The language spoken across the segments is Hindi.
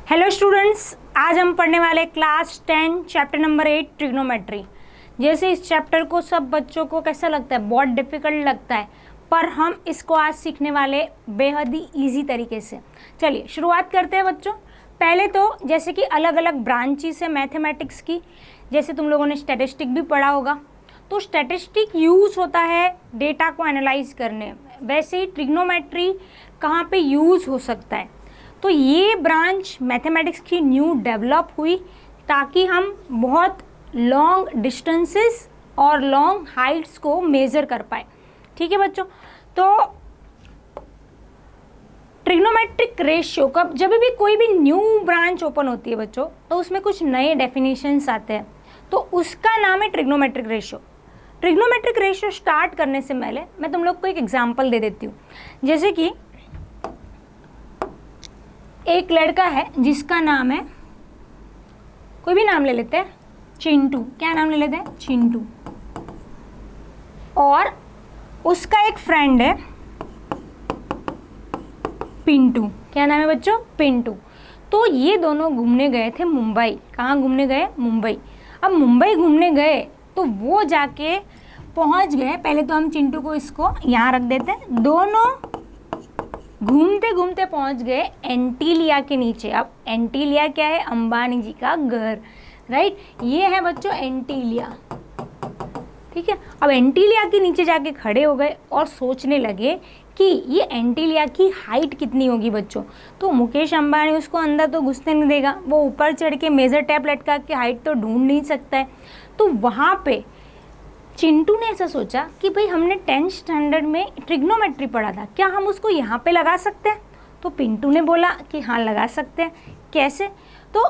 हेलो स्टूडेंट्स, आज हम पढ़ने वाले क्लास 10 चैप्टर नंबर 8 ट्रिग्नोमेट्री। जैसे इस चैप्टर को सब बच्चों को कैसा लगता है, बहुत डिफ़िकल्ट लगता है, पर हम इसको आज सीखने वाले बेहद ही ईजी तरीके से। चलिए शुरुआत करते हैं बच्चों। पहले तो जैसे कि अलग अलग ब्रांचेस है मैथमेटिक्स की, जैसे तुम लोगों ने स्टैटिस्टिक भी पढ़ा होगा, तो स्टैटिस्टिक यूज़ होता है डेटा को एनालाइज करने में। वैसे ही ट्रिग्नोमेट्री कहाँ पे यूज़ हो सकता है, तो ये ब्रांच मैथमेटिक्स की न्यू डेवलप हुई ताकि हम बहुत लॉन्ग डिस्टेंसेस और लॉन्ग हाइट्स को मेज़र कर पाए। ठीक है बच्चों, तो ट्रिग्नोमेट्रिक रेशियो का जब भी कोई भी न्यू ब्रांच ओपन होती है बच्चों, तो उसमें कुछ नए डेफिनेशंस आते हैं, तो उसका नाम है trigonometric ratio. Trigonometric ratio start करने से पहले मैं तुम लोग को एक एग्जांपल दे देती हूँ। जैसे कि एक लड़का है जिसका नाम है, कोई भी नाम ले लेते हैं, चिंटू। क्या नाम ले लेते हैं? चिंटू। और उसका एक फ्रेंड है पिंटू। क्या नाम है बच्चों? पिंटू। तो ये दोनों घूमने गए थे मुंबई। कहाँ घूमने गए? मुंबई। अब मुंबई घूमने गए तो वो जाके पहुंच गए, पहले तो हम चिंटू को इसको यहाँ रख देते हैं, दोनों घूमते घूमते पहुंच गए एंटीलिया के नीचे। अब एंटीलिया क्या है? अंबानी जी का घर, राइट। ये है बच्चों एंटीलिया, ठीक है। अब एंटीलिया के नीचे जाके खड़े हो गए और सोचने लगे कि ये एंटीलिया की हाइट कितनी होगी बच्चों। तो मुकेश अंबानी उसको अंदर तो घुसने नहीं देगा, वो ऊपर चढ़ के मेजर टैप लटका के हाइट तो ढूंढ नहीं सकता है। तो वहाँ पे चिंटू ने ऐसा सोचा कि भाई हमने 10th स्टैंडर्ड में ट्रिग्नोमेट्री पढ़ा था, क्या हम उसको यहाँ पे लगा सकते हैं? तो पिंटू ने बोला कि हाँ लगा सकते हैं। कैसे? तो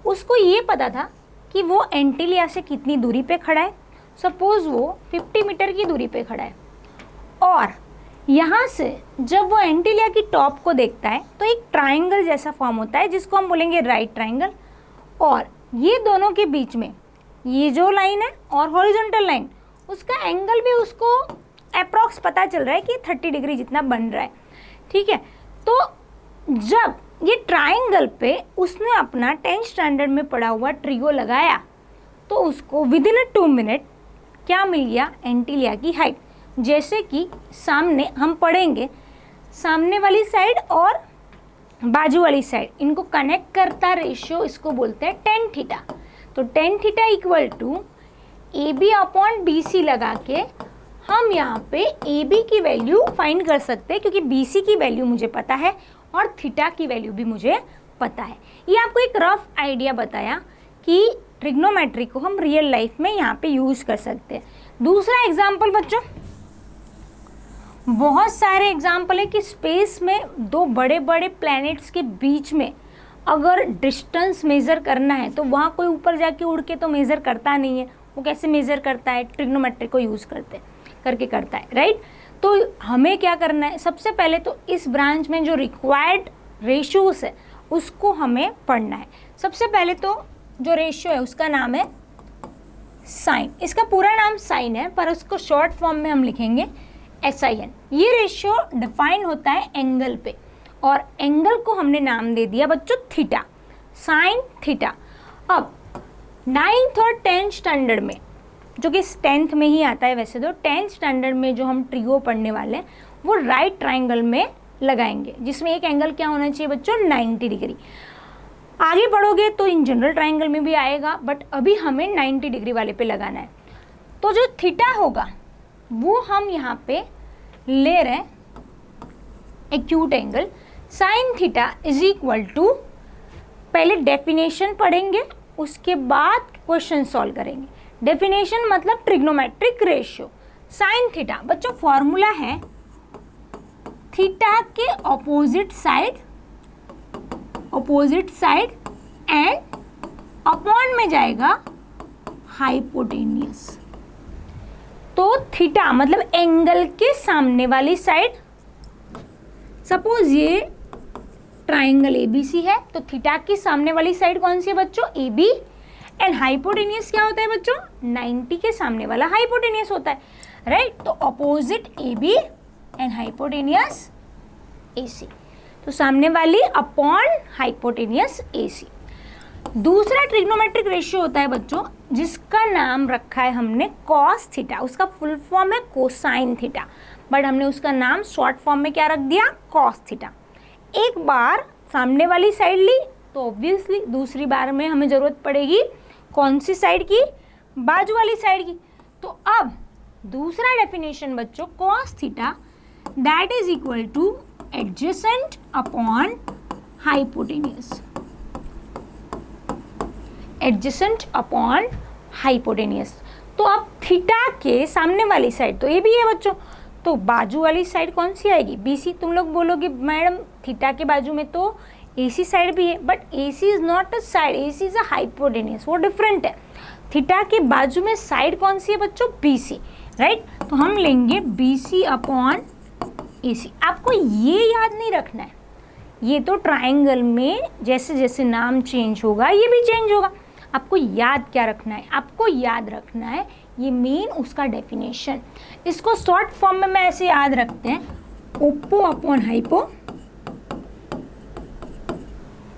उसको ये पता था कि वो एंटीलिया से कितनी दूरी पे खड़ा है। सपोज़ वो 50 मीटर की दूरी पे खड़ा है, और यहाँ से जब वो एंटीलिया की टॉप को देखता है तो एक ट्राइंगल जैसा फॉर्म होता है जिसको हम बोलेंगे राइट ट्राइंगल। और ये दोनों के बीच में ये जो लाइन है और हॉरिजॉन्टल लाइन, उसका एंगल भी उसको अप्रॉक्स पता चल रहा है कि 30 डिग्री जितना बन रहा है, ठीक है। तो जब ये ट्राइंगल पे उसने अपना 10th स्टैंडर्ड में पढ़ा हुआ ट्रिगो लगाया तो उसको विदिन 2 मिनट क्या मिल गया? एंटीलिया की हाइट। जैसे कि सामने हम पढ़ेंगे, सामने वाली साइड और बाजू वाली साइड, इनको कनेक्ट करता रेशियो इसको बोलते हैं tan थीटा। तो tan theta equal to AB upon BC लगा के हम यहाँ पे AB की वैल्यू फाइंड कर सकते हैं, क्योंकि BC की वैल्यू मुझे पता है और थीटा की वैल्यू भी मुझे पता है। ये आपको एक रफ आइडिया बताया कि ट्रिग्नोमेट्री को हम रियल लाइफ में यहाँ पे यूज़ कर सकते हैं। दूसरा एग्जाम्पल बच्चों, बहुत सारे एग्जाम्पल है कि स्पेस में दो बड़े बड़े प्लैनेट्स के बीच में अगर डिस्टेंस मेज़र करना है तो वहाँ कोई ऊपर जाके उड़ के तो मेज़र करता नहीं है। वो कैसे मेज़र करता है? ट्रिग्नोमेट्री को यूज़ करके करता है, राइट। तो हमें क्या करना है? सबसे पहले तो इस ब्रांच में जो रिक्वायर्ड रेशियोज है उसको हमें पढ़ना है। सबसे पहले तो जो रेशियो है उसका नाम है साइन। इसका पूरा नाम साइन है, पर उसको शॉर्ट फॉर्म में हम लिखेंगे SIN। ये रेशियो डिफाइन होता है एंगल पे, और एंगल को हमने नाम दे दिया बच्चों थीटा, साइन थीटा। अब 9th और 10th स्टैंडर्ड में, जो कि 10th में ही आता है वैसे तो, 10th स्टैंडर्ड में जो हम ट्रिगो पढ़ने वाले हैं वो राइट ट्राइंगल में लगाएंगे, जिसमें एक एंगल क्या होना चाहिए बच्चों? 90 डिग्री। आगे बढ़ोगे तो इन जनरल ट्राइंगल में भी आएगा, बट अभी हमें 90 डिग्री वाले पे लगाना है। तो जो थीटा होगा वो हम यहाँ पे ले रहे हैं acute angle. Sine theta is equal to, पहले डेफिनेशन पढ़ेंगे उसके बाद क्वेश्चन सॉल्व करेंगे। डेफिनेशन मतलब ट्रिग्नोमेट्रिक रेशियो। साइन थीटा बच्चों फॉर्मूला है थीटा के ऑपोजिट साइड एंड अपॉन में जाएगा हाइपोटेनियस। तो थीटा मतलब एंगल के सामने वाली साइड, सपोज ये ट्राइंगल ABC है तो थीटा की सामने वाली साइड कौन सी है बच्चों? AB। एंड हाइपोटेनियस क्या होता है बच्चों? 90 के सामने वाला हाइपोटेनियस होता है, राइट। तो opposite AB and hypotenuse AC। तो सामने वाली अपॉन हाइपोटेनियस AC। दूसरा ट्रिग्नोमेट्रिक रेशियो होता है बच्चों जिसका नाम रखा है हमने कॉस थीटा, उसका फुल फॉर्म है कोसाइन थीटा, बट हमने उसका नाम शॉर्ट फॉर्म में क्या रख दिया, कॉस थीटा। एक बार सामने वाली साइड ली तो ऑब्वियसली दूसरी बार में हमें ज़रूरत पड़ेगी कौन सी साइड की, बाजू वाली साइड की। तो अब दूसरा डेफिनेशन बच्चों cos theta that is equal two adjacent upon hypotenuse, adjacent upon hypotenuse. तो अब थीटा के सामने वाली साइड तो ए भी है बच्चों, तो बाजू वाली साइड कौन सी आएगी, BC। तुम लोग बोलोगे मैडम थीटा के बाजू में तो AC साइड भी है, but AC is not a side, AC is a hypotenuse, वो डिफरेंट है। थीटा के बाजू में साइड कौन सी है बच्चों, BC, राइट। तो हम लेंगे BC अपॉन AC। आपको ये याद नहीं रखना है, ये तो ट्राइंगल में जैसे जैसे नाम चेंज होगा ये भी चेंज होगा। आपको याद क्या रखना है, आपको याद रखना है ये मेन उसका डेफिनेशन। इसको शॉर्ट फॉर्म में मैं ऐसे याद रखते हैं, ओप्पो अपॉन हाइपो,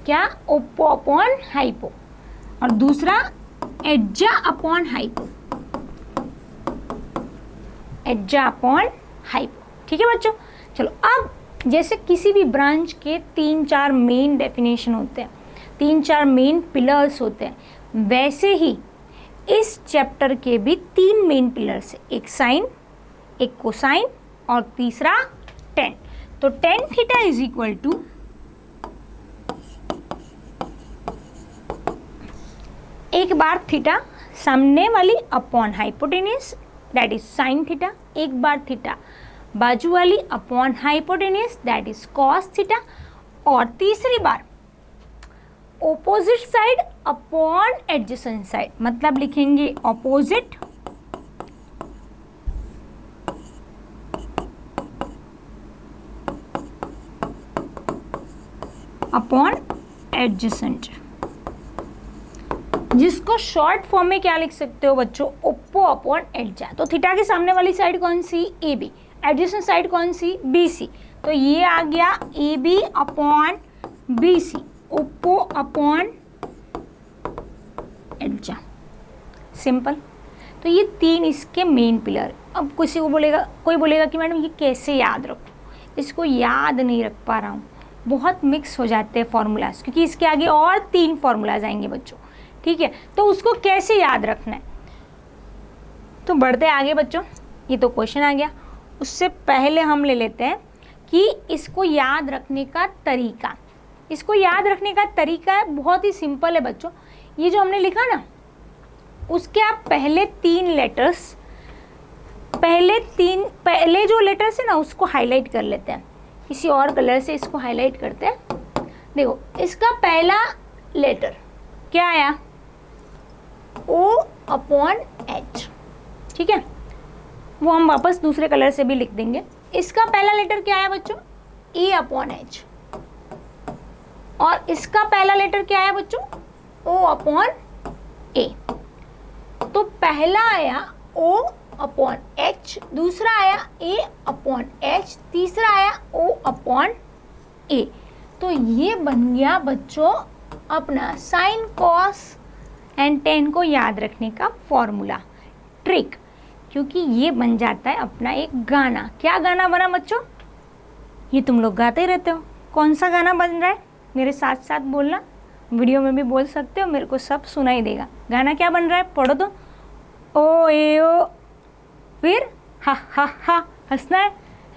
क्या, ओप्पो अपॉन हाइपो, और दूसरा एड्जा अपॉन हाइपो, एड्जा अपॉन हाइपो। ठीक है बच्चों, चलो अब जैसे किसी भी ब्रांच के 3-4 मेन डेफिनेशन होते हैं, 3-4 मेन पिलर्स होते हैं, वैसे ही इस चैप्टर के भी 3 मेन पिलर्स हैं, एक साइन, एक कोसाइन और तीसरा टेन। तो tan theta is equal to एक बार थीटा सामने वाली upon hypotenuse that is sine theta, एक बार थीटा बाजू वाली upon hypotenuse that is cos theta, और तीसरी बार opposite side upon adjacent side, मतलब लिखेंगे ऑपोजिट अपॉन एडजेसेंट, जिसको शॉर्ट फॉर्म में क्या लिख सकते हो बच्चों, ओप्पो अपॉन एड्जा। तो थीटा के सामने वाली साइड कौन सी, AB, एडजेसेंट साइड कौन सी, BC। तो ये आ गया AB upon BC, oppo upon adja, simple. तो ये 3 इसके मेन पिलर। अब किसी को बोलेगा, कोई बोलेगा कि मैडम ये कैसे याद रखूं, इसको याद नहीं रख पा रहा हूँ, बहुत मिक्स हो जाते हैं फॉर्मूलाज, क्योंकि इसके आगे और 3 फॉर्मूलाज आएंगे बच्चों, ठीक है। तो उसको कैसे याद रखना है, तो बढ़ते आगे बच्चों, ये तो क्वेश्चन आ गया। उससे पहले हम ले लेते हैं कि इसको याद रखने का तरीका। इसको याद रखने का तरीका बहुत ही सिंपल है बच्चों। ये जो हमने लिखा ना, उसके आप पहले 3 लेटर्स, पहले जो लेटर्स है ना उसको हाईलाइट कर लेते हैं, किसी और कलर से इसको हाईलाइट करते हैं। देखो इसका पहला लेटर क्या आया, O अपॉन H, ठीक है, वो हम वापस दूसरे कलर से भी लिख देंगे। इसका पहला लेटर क्या आया बच्चों, A अपॉन H, और इसका पहला लेटर क्या आया बच्चों, O अपॉन A। तो पहला आया O अपॉन H, दूसरा आया A अपॉन H, तीसरा आया O अपॉन A। तो ये बन गया बच्चों अपना साइन, कॉस एंड टेन को याद रखने का फॉर्मूला, ट्रिक, क्योंकि ये बन जाता है अपना एक गाना। क्या गाना बना बच्चों, ये तुम लोग गाते ही रहते हो, कौन सा गाना बन रहा है, मेरे साथ साथ बोलना, वीडियो में भी बोल सकते हो, मेरे को सब सुनाई देगा। गाना क्या बन रहा है, पढ़ो तो, ओ ए ओ, फिर हा हा हा, हंसना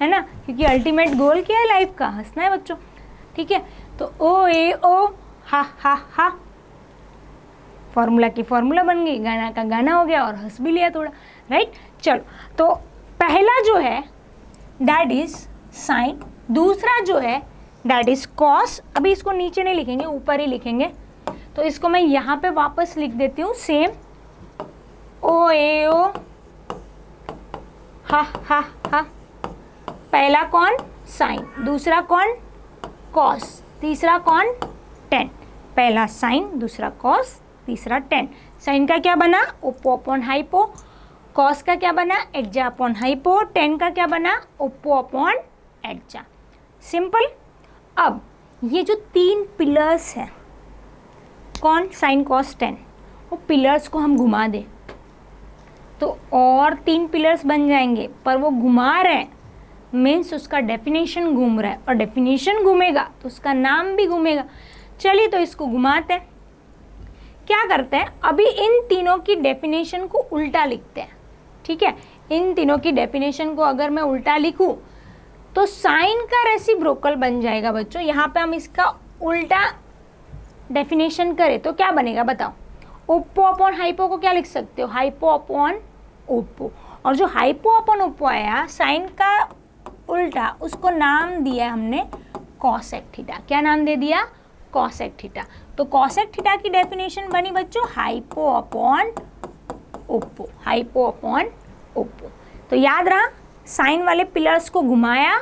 है ना, क्योंकि अल्टीमेट गोल क्या है लाइफ का, हंसना है बच्चों, ठीक है। तो ओ ए ओ हा हा हा, फॉर्मूला की फॉर्मूला बन गई, गाना का गाना हो गया, और हंस भी लिया थोड़ा, राइट। चलो, तो पहला जो है दैट इज साइन, दूसरा जो है दैट इज कॉस। अभी इसको नीचे नहीं लिखेंगे, ऊपर ही लिखेंगे, तो इसको मैं यहाँ पे वापस लिख देती हूँ सेम, ओ ए ओ हा हा हा। पहला कौन, साइन, दूसरा कौन, कॉस, तीसरा कौन, टेन। पहला साइन, दूसरा कॉस, तीसरा टेन। साइन का क्या बना, ओप्पो अपॉन हाइपो, कॉस का क्या बना, एड्जा अपॉन हाइपो, टेन का क्या बना, ओप्पो अपॉन एड्जा। सिंपल। अब ये जो 3 पिलर्स हैं, कौन, साइन कॉस टेन, वो पिलर्स को हम घुमा दें तो और 3 पिलर्स बन जाएंगे, पर वो घुमा रहे हैं मीन्स उसका डेफिनेशन घूम रहा है, और डेफिनेशन घूमेगा तो उसका नाम भी घूमेगा। चलिए तो इसको घुमाते हैं। क्या करते हैं, अभी इन तीनों की डेफिनेशन को उल्टा लिखते हैं। ठीक है, इन तीनों की डेफिनेशन को अगर मैं उल्टा लिखूं तो साइन का रेसिप्रोकल बन जाएगा बच्चों। यहाँ पे हम इसका उल्टा डेफिनेशन करें तो क्या बनेगा बताओ। ओप्पो अपॉन हाइपो को क्या लिख सकते हो, हाइपो अपॉन ओप्पो, और जो हाइपो अपॉन ओप्पो आया साइन का उल्टा, उसको नाम दिया हमने कॉसेक थीटा। क्या नाम दे दिया, कॉसेक थीटा। तो कॉसेक थीटा की डेफिनेशन बनी बच्चों hypo upon Oppo, hypo upon Oppo. तो याद रहा, साइन वाले पिलर्स को घुमाया,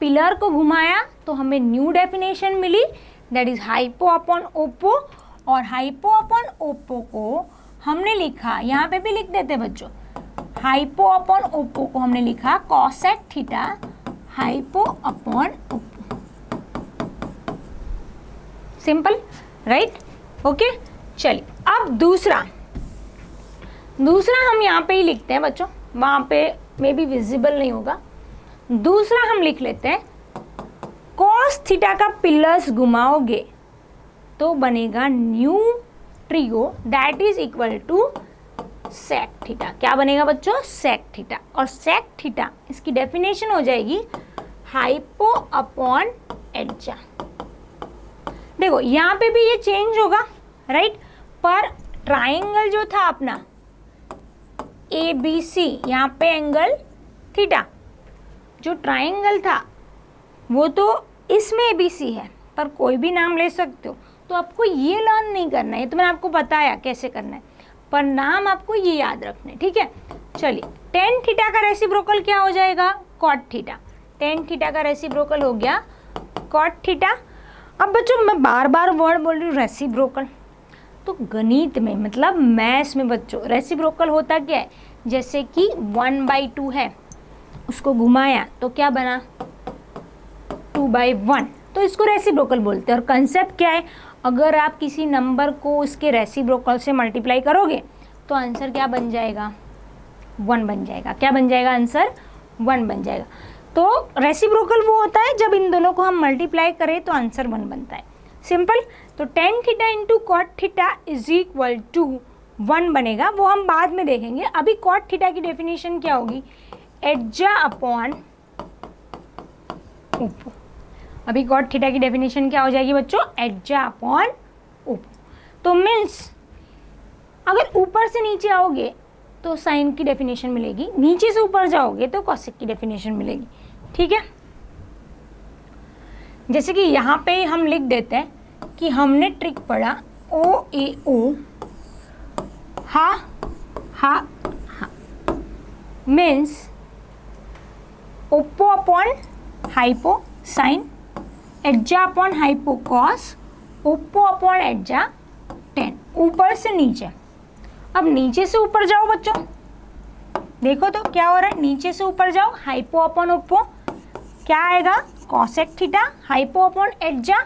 पिलर को घुमाया तो हमें न्यू डेफिनेशन मिली, that is hypo upon oppo. और हाइपो अपॉन ओप्पो को हमने लिखा, यहाँ पे भी लिख देते बच्चों, हाइपो अपॉन ओप्पो को हमने लिखा cosec theta hypo upon Oppo. Simple, right, okay. चलिए अब दूसरा हम यहाँ पे ही लिखते हैं बच्चों, वहाँ पे मे बी विजिबल नहीं होगा। दूसरा हम लिख लेते हैं, कॉस थीटा का पिलर्स घुमाओगे तो बनेगा new trigo, that is equal to sec theta. क्या बनेगा बच्चों, सेक थीटा। और सेक थीटा इसकी डेफिनेशन हो जाएगी हाइपो अपॉन एड्जा। देखो यहाँ पे भी ये चेंज होगा, राइट, पर ट्राइंगल जो था अपना ABC, यहाँ पे एंगल थीटा, जो ट्राइंगल था वो तो इसमें ABC है, पर कोई भी नाम ले सकते हो। तो आपको ये लर्न नहीं करना है, तो मैंने आपको बताया कैसे करना है, पर नाम आपको ये याद रखना है। ठीक है, चलिए टेन थीटा का रेसिप्रोकल क्या हो जाएगा, कॉट थीटा। टेन थीटा का रेसिप्रोकल हो गया कॉट थीटा। अब बच्चों मैं बार बार वर्ड बोल रही हूँ रेसिप्रोकल, तो गणित में मतलब मैथ्स में बच्चों रेसिप्रोकल होता क्या है, जैसे कि 1/2 है, उसको घुमाया तो क्या बना 2/1, तो इसको रेसिप्रोकल बोलते हैं। और कंसेप्ट क्या है, अगर आप किसी नंबर को उसके रेसिप्रोकल से मल्टीप्लाई करोगे तो आंसर क्या बन जाएगा, 1 बन जाएगा। क्या बन जाएगा, आंसर 1 बन जाएगा। तो रेसिप्रोकल वो होता है जब इन दोनों को हम मल्टीप्लाई करें तो आंसर 1 बनता है। सिंपल। तो tan theta into cot theta is equal to 1 बनेगा, वो हम बाद में देखेंगे। अभी कॉट थीटा की डेफिनेशन क्या होगी, एड्जा अपॉन ओप्पो। अभी कॉट थीटा की डेफिनेशन क्या हो जाएगी बच्चों, एड्जा अपॉन ओप्पो। तो मीन्स अगर ऊपर से नीचे आओगे तो साइन की डेफिनेशन मिलेगी, नीचे से ऊपर जाओगे तो कॉसेक की डेफिनेशन मिलेगी। ठीक है, जैसे कि यहाँ पे हम लिख देते हैं कि हमने ट्रिक पढ़ा OAO हा हा हा, means oppo upon hypo sine, adja upon hypo cos, oppo upon adja tan, ऊपर से नीचे। अब नीचे से ऊपर जाओ बच्चों, देखो तो क्या हो रहा है, नीचे से ऊपर जाओ, हाइपो अपॉन ओप्पो क्या आएगा, cosec theta, hypo upon adja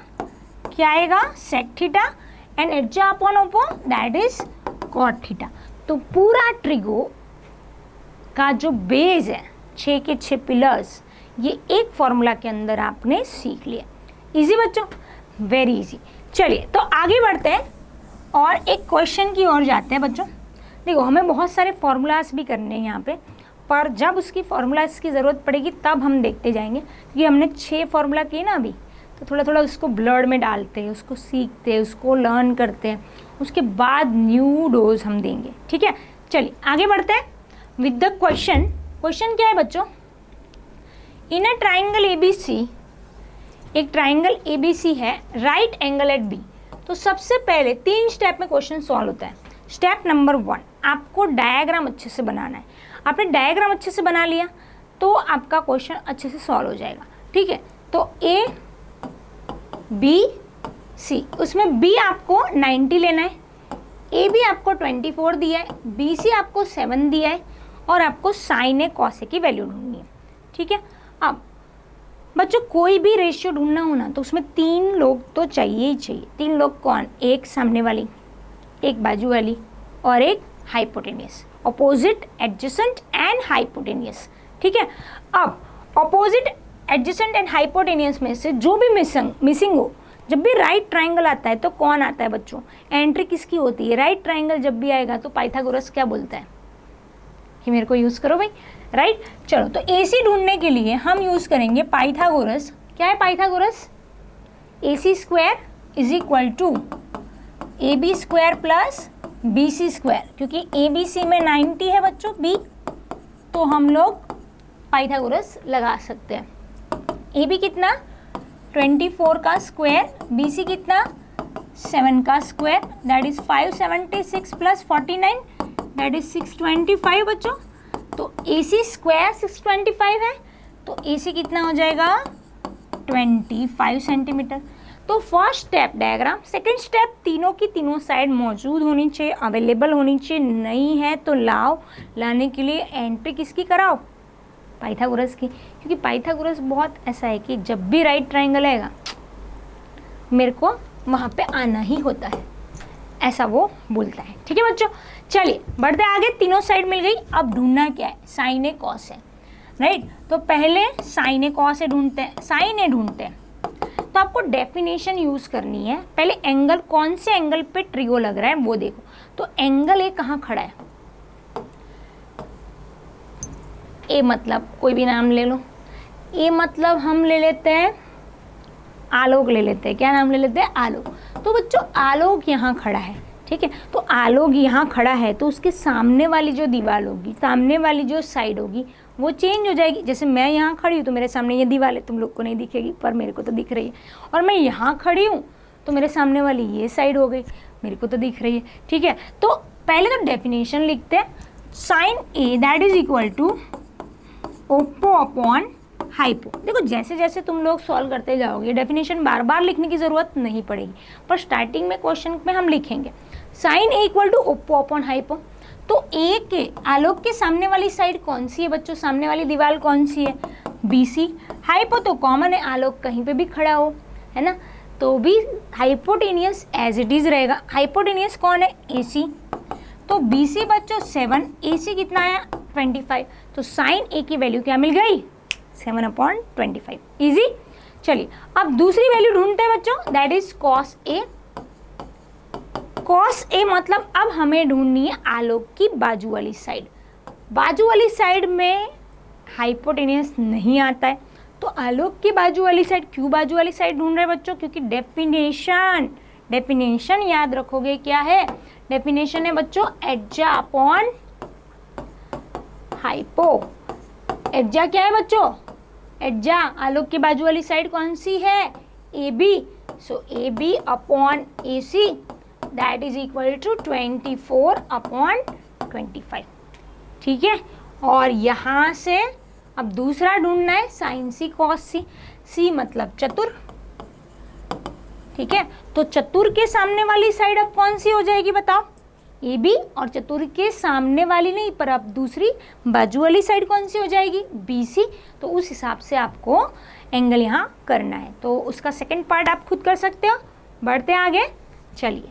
क्या आएगा, sec theta, and adja upon oppo that is cot theta. तो पूरा ट्रिगो का जो बेस है 6 के 6 पिलर्स, ये एक फॉर्मूला के अंदर आपने सीख लिया। इजी बच्चों, वेरी इजी। चलिए तो आगे बढ़ते हैं और एक क्वेश्चन की ओर जाते हैं बच्चों। देखो हमें बहुत सारे फॉर्मूलाज भी करने हैं यहाँ पे, पर जब उसकी फॉर्मूलाज की ज़रूरत पड़ेगी तब हम देखते जाएंगे, क्योंकि हमने 6 फॉर्मूला किए ना अभी, तो थोड़ा थोड़ा उसको ब्लड में डालते हैं, उसको सीखते हैं, उसको लर्न करते हैं, उसके बाद न्यू डोज हम देंगे। ठीक है, चलिए आगे बढ़ते हैं विद द क्वेश्चन। क्वेश्चन क्या है बच्चों, इन अ ट्राइंगल ABC, एक ट्राइंगल ABC है, राइट एंगल एट B। तो सबसे पहले 3 स्टेप में क्वेश्चन सॉल्व होता है। स्टेप नंबर 1, आपको डायग्राम अच्छे से बनाना है। आपने डायग्राम अच्छे से बना लिया तो आपका क्वेश्चन अच्छे से सॉल्व हो जाएगा। ठीक है, तो A B C, उसमें B आपको 90 लेना है, A B आपको 24 दिया है, B C आपको 7 दिया है, और आपको साइन ए कॉस ए की वैल्यू ढूंढनी है। ठीक है, अब बच्चों कोई भी रेशियो ढूंढना हो ना तो उसमें 3 लोग तो चाहिए ही चाहिए। 3 लोग कौन? एक सामने वाली, एक बाजू वाली और एक hypotenuse. Opposite, adjacent and hypotenuse. ठीक है, अब अपोजिट, एडजेसेंट एंड हाइपोटेनियस में से जो भी मिसिंग हो, जब भी राइट ट्राइंगल आता है तो कौन आता है बच्चों? एंट्री किसकी होती है? राइट ट्राइंगल जब भी आएगा तो पाइथागोरस क्या बोलता है कि मेरे को यूज़ करो भाई, राइट। चलो, तो AC ढूंढने के लिए हम यूज़ करेंगे पाइथागोरस। क्या है Pythagoras? AC square is equal to AB square plus BC square. क्योंकि ABC में 90 है बच्चों, B, तो हम लोग पाइथागोरस लगा सकते हैं। AB कितना? 24 का स्क्वायर, BC कितना? 7 का square, that is 576 plus 49, that is 625 बच्चों। तो AC स्क्वायर 625 है, तो AC कितना हो जाएगा? 25 सेंटीमीटर। तो first step diagram. Second step, तीनों की तीनों साइड मौजूद होनी चाहिए, अवेलेबल होनी चाहिए। नहीं है तो लाओ, लाने के लिए एंट्री किसकी कराओ? पाइथागोरस की। क्योंकि पाइथागोरस बहुत ऐसा है कि जब भी राइट ट्राइंगल आएगा मेरे को वहाँ पे आना ही होता है, ऐसा वो बोलता है। ठीक है बच्चों, चलिए बढ़ते आगे। तीनों साइड मिल गई। अब ढूंढना क्या है? साइन ए कॉस है, राइट। तो पहले साइन ए कॉस ए ढूंढते हैं, साइन ए ढूंढते हैं। तो आपको डेफिनेशन यूज करनी है। पहले एंगल, कौन से एंगल पे ट्रिगो लग रहा है वो देखो। तो एंगल ए कहाँ खड़ा है? ए मतलब कोई भी नाम ले लो। ए मतलब हम ले लेते हैं आलोक, ले लेते हैं। क्या नाम ले लेते हैं? आलोक। तो बच्चों आलोक यहाँ खड़ा है, ठीक है। तो आलोक यहाँ खड़ा है तो उसके सामने वाली जो दीवार होगी, सामने वाली जो साइड होगी वो चेंज हो जाएगी। जैसे मैं यहाँ खड़ी हूँ तो मेरे सामने ये दीवार है, तुम लोग को नहीं दिखेगी पर मेरे को तो दिख रही है। और मैं यहाँ खड़ी हूँ तो मेरे सामने वाली ये साइड हो गई, मेरे को तो दिख रही है। ठीक है, तो पहले तो डेफिनेशन लिखते हैं। Sine a that is equal to oppo upon hypo. देखो जैसे जैसे तुम लोग सॉल्व करते जाओगे डेफिनेशन बार बार लिखने की ज़रूरत नहीं पड़ेगी, पर स्टार्टिंग में क्वेश्चन में हम लिखेंगे sine a equal to oppo upon hypo. तो ए के, आलोक के सामने वाली साइड कौन सी है बच्चों? सामने वाली दीवार कौन सी है? BC। हाइपो तो कॉमन है, आलोक कहीं पे भी खड़ा हो, है ना, तो भी हाइपोटेनियस एज इट इज रहेगा। हाइपोटेनियस कौन है? AC। तो BC बच्चों 7, AC कितना आया? 25। तो साइन ए की वैल्यू क्या मिल गई? 7/25। इजी। चलिए अब दूसरी वैल्यू ढूंढते हैं बच्चों, that is cos A. Cos A मतलब अब हमें ढूंढनी है आलोक की बाजू वाली साइड। बाजू वाली साइड में हाइपोटेनियस नहीं आता है, तो आलोक की बाजू वाली साइड, क्यों बाजू वाली साइड ढूंढ रहे हैं बच्चों? क्योंकि डेफिनेशन याद रखोगे क्या है? डेफिनेशन है बच्चों एड्जा अपॉन हाइपो। एड्जा क्या है बच्चों? एड्जा, आलोक की बाजू वाली साइड कौन सी है? AB। So AB upon AC that is equal to 24/25। ठीक है, और यहाँ से अब दूसरा ढूंढना है साइन सी कॉस सी। सी मतलब चतुर, ठीक है। तो चतुर के सामने वाली साइड अब कौन सी हो जाएगी बताओ? AB। और चतुर के सामने वाली नहीं, पर अब दूसरी बाजू वाली साइड कौन सी हो जाएगी? BC। तो उस हिसाब से आपको एंगल यहाँ करना है, तो उसका सेकंड पार्ट आप खुद कर सकते हो। बढ़ते आगे, चलिए।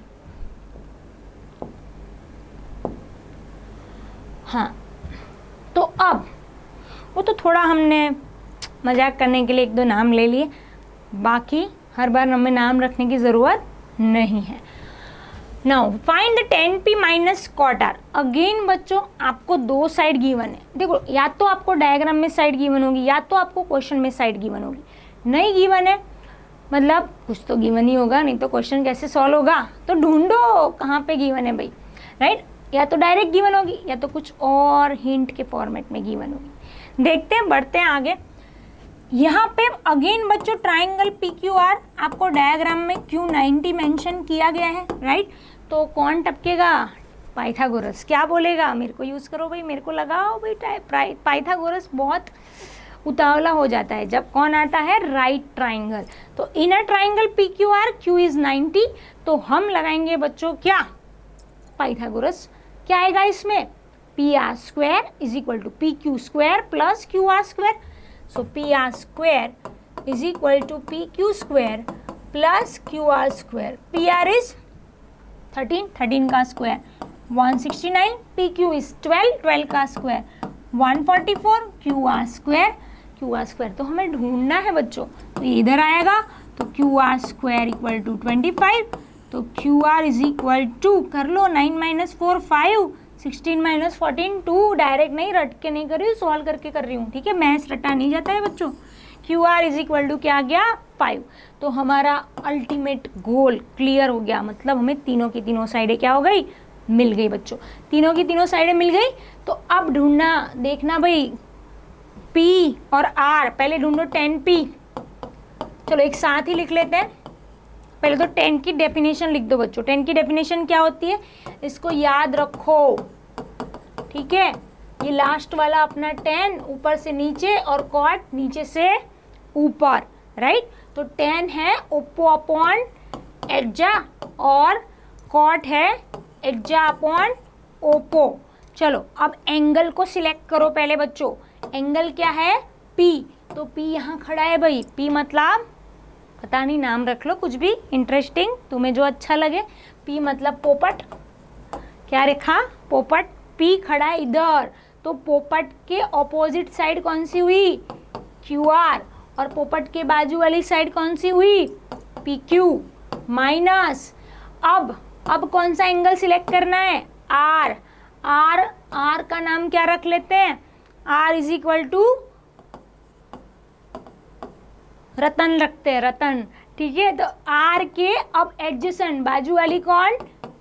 हाँ, तो अब वो तो थोड़ा हमने मजाक करने के लिए 1-2 नाम ले लिए, बाकी हर बार हमें नाम रखने की ज़रूरत नहीं है। Now find the 10p minus cot r. Again बच्चों आपको 2 साइड गिवन है। देखो या तो आपको डायग्राम में साइड गिवन होगी या तो आपको क्वेश्चन में साइड गिवन होगी। नहीं गिवन है मतलब कुछ तो गिवन ही होगा, नहीं तो क्वेश्चन कैसे सॉल्व होगा? तो ढूंढो कहाँ पे गिवन है भाई, राइट। या तो डायरेक्ट गिवन होगी या तो कुछ और हिंट के फॉर्मेट में गिवन होगी। देखते हैं, बढ़ते हैं आगे। यहाँ पे अगेन बच्चों ट्राइंगल PQR आपको डायग्राम में Q90 मेंशन किया गया है, राइट। तो कौन टपकेगा? पाइथागोरस। क्या बोलेगा? मेरे को यूज़ करो भाई, मेरे को लगाओ भाई। पाइथागोरस बहुत उतावला हो जाता है जब कौन आता है? Right triangle. तो inner triangle PQR Q is 90, तो हम लगाएंगे बच्चों क्या? पाइथागोरस। क्या आएगा इसमें? PR square is equal to PQ square plus QR square. So PR square is equal to p q square plus q r square. P r is 13 का स्क्वायर 169, पी क्यू इज 12 का स्क्वायर 144, क्यू आर स्क्वायर तो हमें ढूंढना है बच्चों, तो ये इधर आएगा, तो q r square equal to 25, तो q r is equal to, कर लो 9 - 4 5, 16 - 14 2, डायरेक्ट नहीं, रट के नहीं कर रही हूँ, सॉल्व करके कर रही हूँ, ठीक है, मैथ्स रटा नहीं जाता है बच्चों। Q r is equal to क्या आ गया 5, तो हमारा अल्टीमेट गोल क्लियर हो गया, मतलब हमें तीनों की तीनों साइडें क्या हो गई, मिल गई बच्चों, तीनों की तीनों साइडें मिल गई। तो अब ढूंढना, देखना भाई P और R, पहले ढूंढो 10P, चलो एक साथ ही लिख लेते हैं। पहले तो 10 की डेफिनेशन लिख दो बच्चों, 10 की डेफिनेशन क्या होती है, इसको याद रखो, ठीक है, ये लास्ट वाला अपना 10 ऊपर से नीचे और कॉट नीचे से ऊपर, राइट, तो 10 है ओप्पो अपॉन एड्जा और कॉट है एड्जा अपॉन ओप्पो। चलो अब एंगल को सिलेक्ट करो पहले बच्चों, एंगल क्या है P, तो P यहाँ खड़ा है भाई, P मतलब पता नहीं, नाम रख लो कुछ भी इंटरेस्टिंग तुम्हें जो अच्छा लगे। P मतलब पोपट, क्या रेखा पोपट, P खड़ा है इधर, तो पोपट के ऑपोजिट साइड कौन सी हुई QR, और पोपट के बाजू वाली साइड कौन सी हुई PQ माइनस। अब कौन सा एंगल सिलेक्ट करना है R का नाम क्या रख लेते हैं, R इज इक्वल टू रतन रखते हैं, रतन, ठीक है, तो R के अब एडजेसेंट बाजू वाली कौन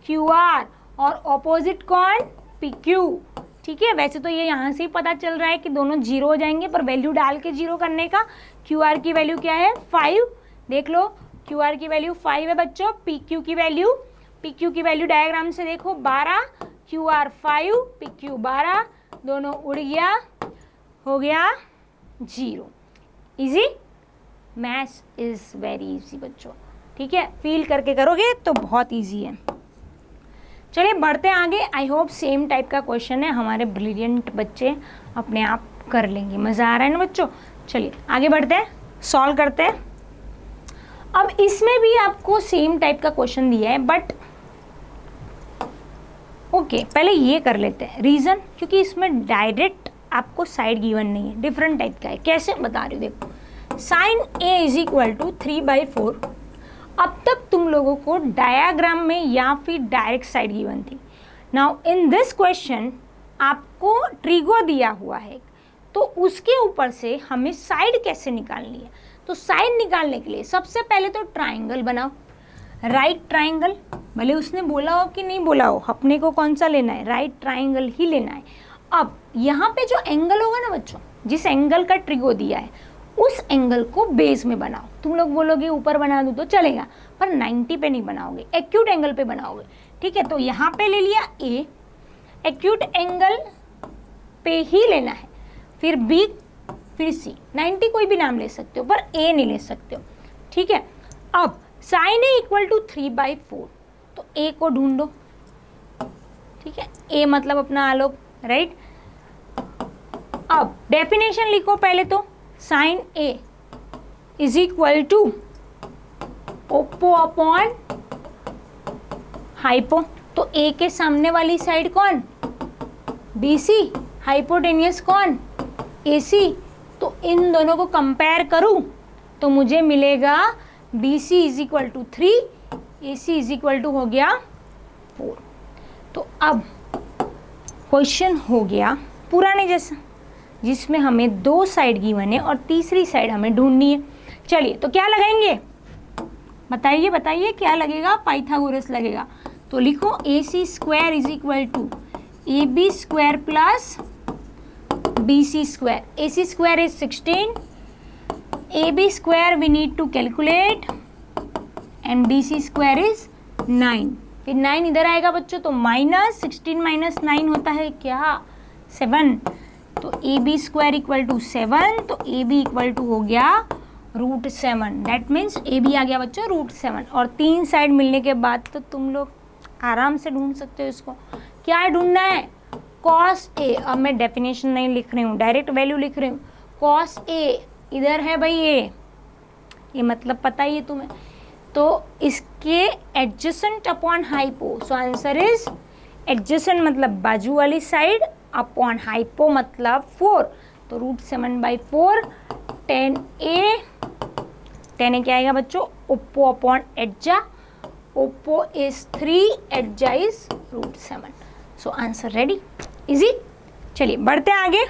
QR और ऑपोजिट कौन PQ, ठीक है। वैसे तो ये यहाँ से ही पता चल रहा है कि दोनों जीरो हो जाएंगे, पर वैल्यू डाल के जीरो करने का, QR की वैल्यू क्या है 5, देख लो QR की वैल्यू 5 है बच्चों, PQ की वैल्यू डायग्राम से देखो 12, QR 5, PQ 12, दोनों उड़ गया, हो गया 0। Easy, maths is very easy बच्चों, ठीक है, फील करके करोगे तो बहुत इजी है। चलिए बढ़ते हैं आगे, आई होप सेम टाइप का क्वेश्चन है, हमारे ब्रिलियंट बच्चे अपने आप कर लेंगे। मज़ा आ रहा है ना बच्चों, चलिए आगे बढ़ते हैं, सॉल्व करते हैं। अब इसमें भी आपको सेम टाइप का क्वेश्चन दिया है, बट ओके पहले ये कर लेते हैं रीज़न, क्योंकि इसमें डायरेक्ट आपको साइड गिवन नहीं है, डिफरेंट टाइप का है। कैसे बता रही हूँ, देखो sine A is equal to 3/4। अब तक तुम लोगों को डायाग्राम में या फिर डायरेक्ट साइड गिवन थी। नाउ इन दिस क्वेश्चन आपको ट्रिगो दिया हुआ है, तो उसके ऊपर से हमें साइड कैसे निकालनी है। तो साइड निकालने के लिए सबसे पहले तो ट्राइंगल बनाओ, राइट ट्राइंगल, भले उसने बोला हो कि नहीं बोला हो, अपने को कौन सा लेना है, राइट ट्राइंगल ही लेना है। अब यहाँ पे जो एंगल होगा ना बच्चों, जिस एंगल का ट्रिगो दिया है उस एंगल को बेस में बनाओ। तुम लोग बोलोगे ऊपर बना दो तो चलेगा, पर 90 पे नहीं बनाओगे, एक्यूट एंगल पे बनाओगे, ठीक है। तो यहाँ पे ले लिया A, एक्यूट एंगल पे ही लेना है, फिर B, फिर C, 90 कोई भी नाम ले सकते हो पर A नहीं ले सकते हो, ठीक है। अब साइन A इक्वल टू 3/4, तो A को ढूंढो, ठीक है, A मतलब अपना आलोक, राइट। अब डेफिनेशन लिखो पहले तो, sine A is equal to oppo upon hypo, तो A के सामने वाली साइड कौन BC, हाइपोटेनियस कौन AC, तो इन दोनों को कंपेयर करूं तो मुझे मिलेगा BC is equal to 3, AC is equal to हो गया 4। तो अब क्वेश्चन हो गया पुराने जैसा, जिसमें हमें दो साइड गिवन है और तीसरी साइड हमें ढूंढनी है। चलिए तो क्या लगाएंगे, बताइए बताइए क्या लगेगा, पाइथागोरस लगेगा। तो लिखो AC square is equal to AB square plus BC square. AC square is 16, AB square we need to calculate and BC square is 9। फिर 9 इधर आएगा बच्चों, तो माइनस 16 माइनस 9 होता है क्या 7, तो AB स्क्वायर इक्वल टू 7, तो AB इक्वल टू हो गया √7, दैट मीन्स AB आ गया बच्चों √7। और तीन साइड मिलने के बाद तो तुम लोग आराम से ढूंढ सकते हो इसको। क्या ढूंढना है, cos A, अब मैं डेफिनेशन नहीं लिख रही हूँ, डायरेक्ट वैल्यू लिख रही हूँ। cos A इधर है भाई A, ये मतलब पता ही है तुम्हें। तो इसके adjacent upon hypo, so answer is adjacent मतलब बाजू वाली साइड, अपॉन हाइपो मतलब 4, तो √7/4 10a क्या आएगा बच्चों, oppo upon adja, oppo is 3, adja is √7, so answer ready, easy. चलिए बढ़ते हैं आगे।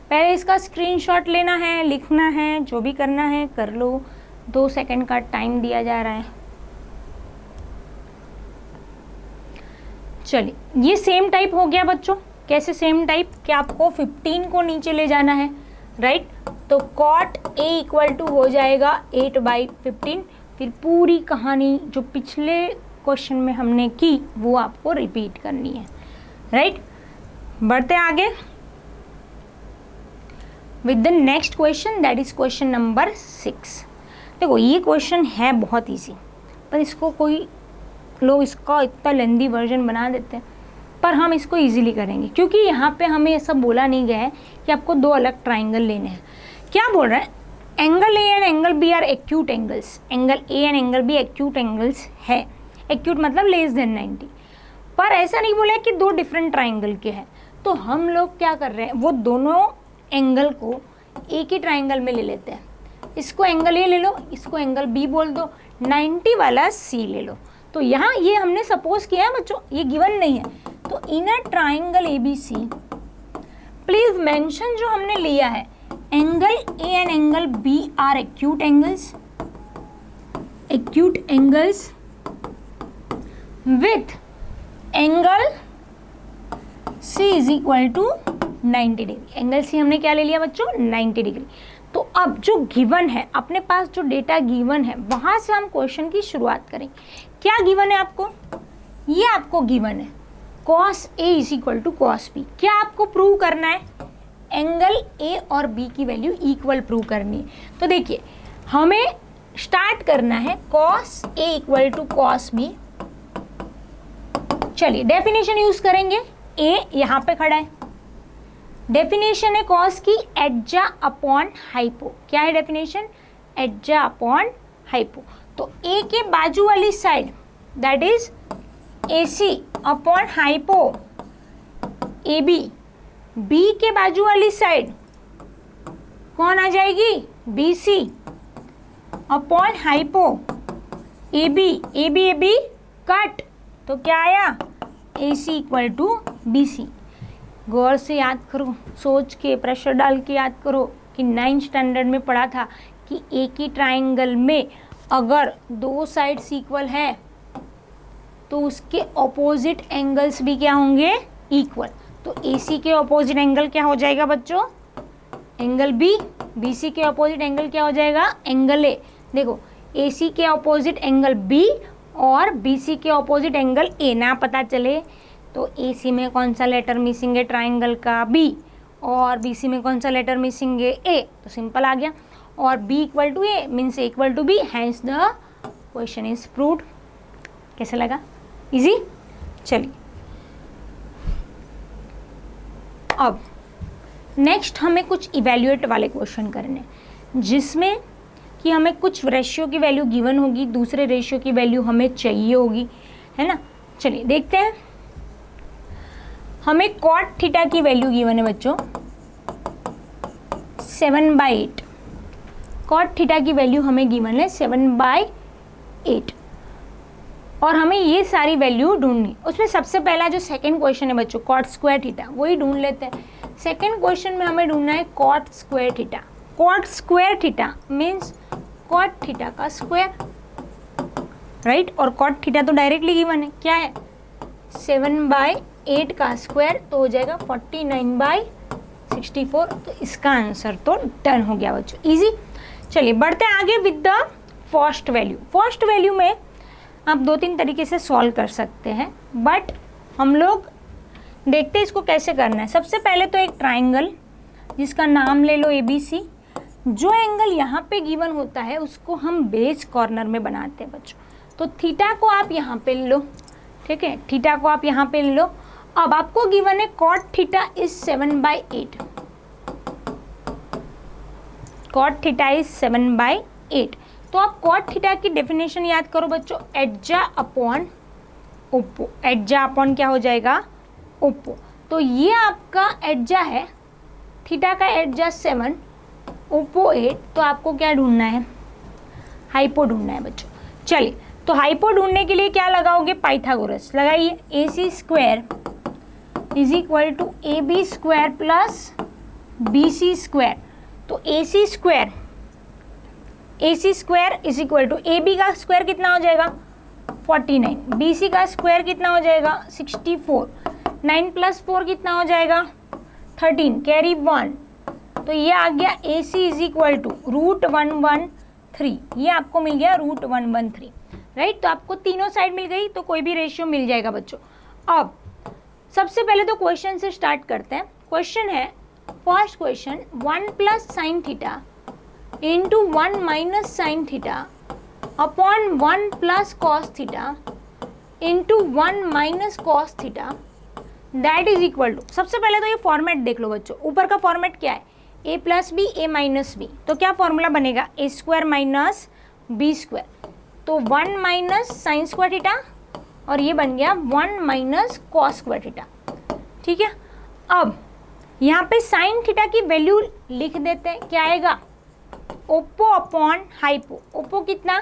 पहले इसका स्क्रीनशॉट लेना है, लिखना है, जो भी करना है कर लो, 2 सेकंड का टाइम दिया जा रहा है। चलिए ये सेम टाइप हो गया बच्चों। कैसे सेम टाइप, कि आपको 15 को नीचे ले जाना है, राइट। तो cot a इक्वल टू हो जाएगा 8/15। फिर पूरी कहानी जो पिछले क्वेश्चन में हमने की वो आपको रिपीट करनी है, राइट। बढ़ते आगे with the next question, that is question number 6। देखो ये क्वेश्चन है बहुत इजी, पर इसको कोई लोग इसका इतना लेंदी वर्जन बना देते हैं, पर हम इसको इजीली करेंगे क्योंकि यहाँ पे हमें ऐसा बोला नहीं गया है कि आपको 2 अलग ट्राइंगल लेने हैं। क्या बोल रहा है, angle A and angle B are acute angles, angle A and angle b acute angles है, एक्यूट मतलब लेस देन 90, पर ऐसा नहीं बोला है कि 2 डिफरेंट ट्राइंगल के हैं। तो हम लोग क्या कर रहे हैं, वो दोनों एंगल को एक ही ट्राइंगल में ले लेते हैं। इसको एंगल ए ले लो, इसको एंगल बी बोल दो, 90 वाला सी ले लो। तो यहाँ ये हमने सपोज किया है बच्चों, ये गिवन नहीं है। तो in a triangle ABC please mention जो हमने लिया है, angle A and angle B are acute angles, acute angles with angle C is equal to 90 डिग्री। एंगल C हमने क्या ले लिया बच्चों, 90 डिग्री। तो अब जो गिवन है, अपने पास जो डेटा गिवन है वहां से हम क्वेश्चन की शुरुआत करेंगे। क्या गिवन है आपको, ये आपको गिवन है cos A is equal to cos B। क्या आपको प्रूव करना है, एंगल A और B की वैल्यू इक्वल प्रूव करनी है। तो देखिए हमें स्टार्ट करना है cos A equal to cos B। चलिए डेफिनेशन यूज करेंगे, A यहाँ पे खड़ा है, डेफिनेशन है cos की एड्जा अपॉन हाइपो। क्या है डेफिनेशन, एड्जा अपॉन हाइपो। तो A के बाजू वाली side that is AC upon hypo AB, B के बाजू वाली साइड कौन आ जाएगी, BC upon hypo AB, AB cut, तो क्या आया AC इक्वल टू BC। गौर से याद करो, सोच के प्रेशर डाल के याद करो कि 9th स्टैंडर्ड में पढ़ा था कि एक ही ट्राइंगल में अगर 2 साइड्स इक्वल है तो उसके ऑपोजिट एंगल्स भी क्या होंगे, इक्वल। तो AC के ऑपोजिट एंगल क्या हो जाएगा बच्चों, एंगल B, BC के ऑपोजिट एंगल क्या हो जाएगा, एंगल A। देखो AC के ऑपोजिट एंगल B और BC के ऑपोजिट एंगल A ना पता चले तो AC में कौन सा लेटर मिसिंग है ट्राइंगल का, B, और BC में कौन सा लेटर मिसिंग है, A, तो सिंपल आ गया। और B equal to A means A equal to B, hence the question is proved. कैसे लगा, इजी। चलिए अब नेक्स्ट हमें कुछ इवैल्यूएट वाले क्वेश्चन करने, जिसमें कि हमें कुछ रेशियो की वैल्यू गिवन होगी, दूसरे रेशियो की वैल्यू हमें चाहिए होगी, है ना। चलिए देखते हैं। हमें cot थीटा की वैल्यू गिवन है बच्चों 7/8। cot थीटा की वैल्यू हमें गिवन है 7/8 और हमें ये सारी वैल्यू ढूंढनी। उसमें सबसे पहला जो सेकंड क्वेश्चन है बच्चों cot स्क्वायर थीटा, वही ढूंढ लेते हैं। सेकंड क्वेश्चन में हमें ढूंढना है cot square theta. cot square theta means cot theta का स्क्वायर, राइट। और cot थीटा तो डायरेक्टली गिवन है, क्या है 7/8 का स्क्वायर, तो हो जाएगा 49/64। तो इसका आंसर तो डन हो गया बच्चों, इजी। चलिए बढ़ते हैं आगे with the first value. First value में आप 2-3 तरीके से सॉल्व कर सकते हैं, बट हम लोग देखते हैं इसको कैसे करना है। सबसे पहले तो एक ट्राइंगल जिसका नाम ले लो ABC, जो एंगल यहाँ पे गिवन होता है उसको हम बेस कॉर्नर में बनाते हैं बच्चों। तो थीटा को आप यहाँ पे ले लो, ठीक है, थीटा को आप यहाँ पे ले लो। अब आपको गिवन है cot theta is 7/8। Cot theta is 7/8। तो आप कॉट थीटा की डेफिनेशन याद करो बच्चों, एड्जा अपॉन ओप्पो। एड्जा अपॉन क्या हो जाएगा, ओप्पो। तो ये आपका एड्जा है, थीटा का एड्जा 7, ओप्पो 8। तो आपको क्या ढूंढना है, हाइपो ढूंढना है बच्चों। चलिए, तो हाइपो ढूंढने के लिए क्या लगाओगे, पाइथागोरस लगाइए। AC square is equal to AB square plus BC square. तो AC square is equal to AB का स्क्वायर कितना हो जाएगा 49, BC का स्क्वायर कितना हो जाएगा 64, 9 + 4 कितना हो जाएगा 13, कैरी 1। तो ये आ गया AC इज इक्वल टू √113। ये आपको मिल गया √113, राइट। तो आपको तीनों साइड मिल गई, तो कोई भी रेशियो मिल जाएगा बच्चों। अब सबसे पहले तो क्वेश्चन से स्टार्ट करते हैं। क्वेश्चन है, first question, 1 + sin theta into 1 - sin theta upon 1 + cos theta into 1 - cos theta that is equal to. सबसे पहले तो ये फॉर्मेट देख लो बच्चों, ऊपर का फॉर्मेट क्या है, a + b a - b। तो क्या फॉर्मूला बनेगा, a² - b²। तो 1 - sin² थीटा और ये बन गया 1 - cos² थीटा, ठीक है। अब यहाँ पे साइन थीटा की वैल्यू लिख देते हैं, क्या आएगा, ओप्पो अपॉन हाइपो। ओप्पो कितना,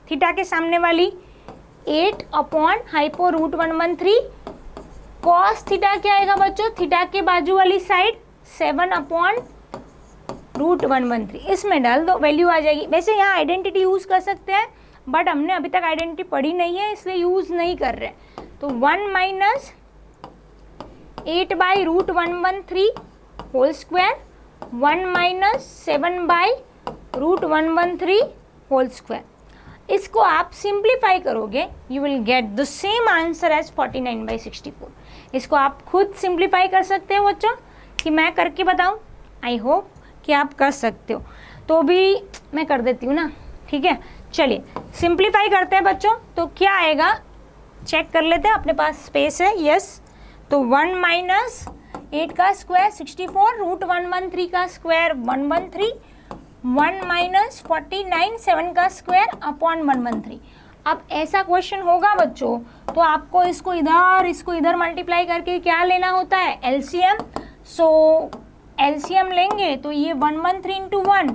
थीटा के सामने वाली 8 अपॉन हाइपो √113। कॉस थीटा क्या आएगा बच्चों, थीटा के बाजू वाली साइड 7 अपॉन √113। इसमें डाल दो, वैल्यू आ जाएगी। वैसे यहाँ आइडेंटिटी यूज़ कर सकते हैं, बट हमने अभी तक आइडेंटिटी पढ़ी नहीं है, इसलिए यूज़ नहीं कर रहे। तो 1 - 8/√113 होल स्क्वायर, 1 - 7/√113 होल स्क्वायर। इसको आप सिंप्लीफाई करोगे, you will get the same answer as 49/64। इसको आप खुद सिंप्लीफाई कर सकते हो बच्चों, कि मैं करके बताऊं। आई होप कि आप कर सकते हो। तो भी मैं कर देती हूँ ना, ठीक है। चलिए सिंप्लीफाई करते हैं बच्चों। तो क्या आएगा, चेक कर लेते हैं, अपने पास स्पेस है, यस। तो 1 - 8 का स्क्वायर 64, √113 का स्क्वायर 113, 1 - 49 7 का स्क्वायर अपॉन 113। अब ऐसा क्वेश्चन होगा बच्चों, तो आपको इसको इधर मल्टीप्लाई करके क्या लेना होता है, एलसीएम। सो एलसीएम लेंगे तो ये 113 इंटू 1,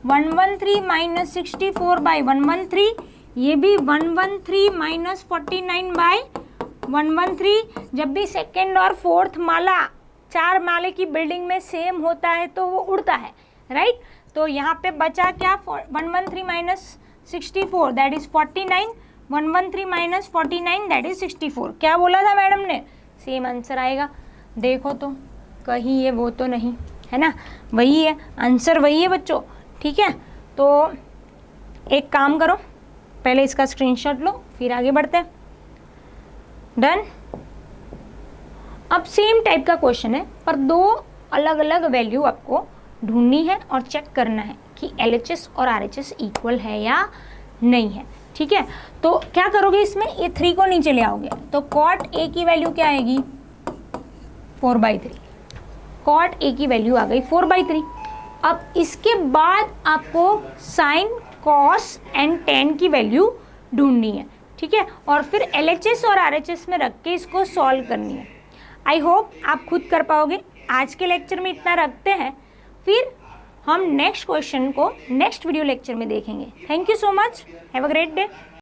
113 - 64/113, ये भी 113 - 49/113। जब भी सेकेंड और फोर्थ माला 4 माले की बिल्डिंग में सेम होता है तो वो उड़ता है, राइट। तो यहाँ पे बचा क्या, 113 - 64 दैट इज 49, 113 - 49 दैट इज 64। क्या बोला था मैडम ने, सेम आंसर आएगा। देखो तो कहीं ये वो तो नहीं है ना, वही है आंसर, वही है बच्चों, ठीक है। तो एक काम करो, पहले इसका स्क्रीनशॉट लो, फिर आगे बढ़ते हैं। डन। अब सेम टाइप का क्वेश्चन है, पर 2 अलग अलग वैल्यू आपको ढूंढनी है और चेक करना है कि LHS और RHS इक्वल है या नहीं है, ठीक है। तो क्या करोगे, इसमें ये 3 को नीचे ले आओगे, तो कॉट A की वैल्यू क्या आएगी 4/3। कॉट A की वैल्यू आ गई 4/3। अब इसके बाद आपको साइन, कॉस एंड टेन की वैल्यू ढूंढनी है, ठीक है। और फिर LHS और RHS में रख के इसको सॉल्व करनी है। आई होप आप खुद कर पाओगे। आज के लेक्चर में इतना रखते हैं, फिर हम नेक्स्ट क्वेश्चन को नेक्स्ट वीडियो लेक्चर में देखेंगे। Thank you so much, have a great day.